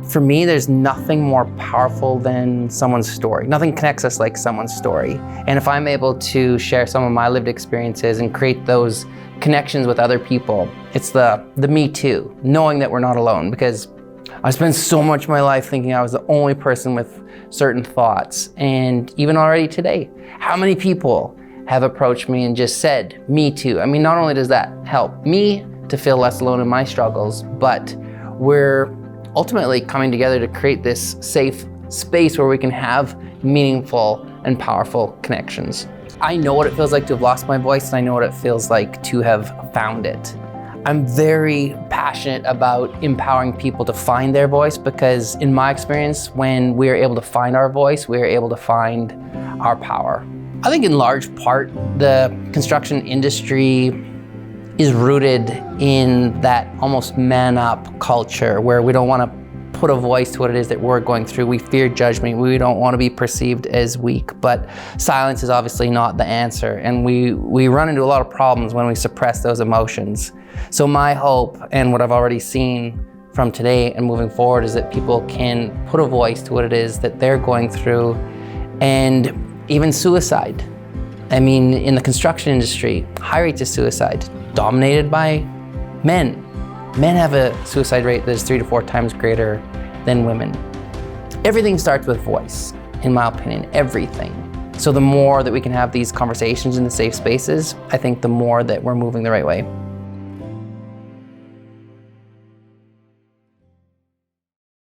For me, there's nothing more powerful than someone's story. Nothing connects us like someone's story. And if I'm able to share some of my lived experiences and create those connections with other people, it's the me too, knowing that we're not alone. Because I spent so much of my life thinking I was the only person with certain thoughts. And even already today, how many people have approached me and just said, me too? I mean, not only does that help me to feel less alone in my struggles, but we're ultimately coming together to create this safe space where we can have meaningful and powerful connections. I know what it feels like to have lost my voice, and I know what it feels like to have found it. I'm very passionate about empowering people to find their voice, because in my experience, when we are able to find our voice, we are able to find our power. I think in large part, the construction industry is rooted in that almost man up culture where we don't want to put a voice to what it is that we're going through. We fear judgment. We don't want to be perceived as weak, but silence is obviously not the answer. And we run into a lot of problems when we suppress those emotions. So my hope, and what I've already seen from today and moving forward, is that people can put a voice to what it is that they're going through. And even suicide. I mean, in the construction industry, high rates of suicide, dominated by men. Men have a suicide rate that is 3 to 4 times greater than women. Everything starts with voice, in my opinion, everything. So the more that we can have these conversations in the safe spaces, I think the more that we're moving the right way.